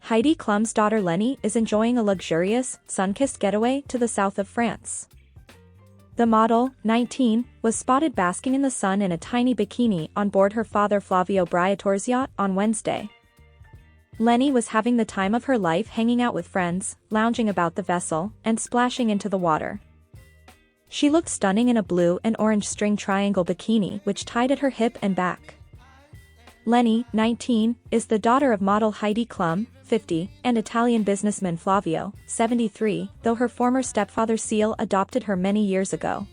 Heidi Klum's daughter Leni is enjoying a luxurious, sun-kissed getaway to the south of France. The model, 19, was spotted basking in the sun in a tiny bikini on board her father Flavio Briatore's yacht on Wednesday. Leni was having the time of her life hanging out with friends, lounging about the vessel, and splashing into the water. She looked stunning in a blue and orange string triangle bikini which tied at her hip and back. Leni, 19, is the daughter of model Heidi Klum, 50, and Italian businessman Flavio, 73, though her former stepfather Seal adopted her many years ago.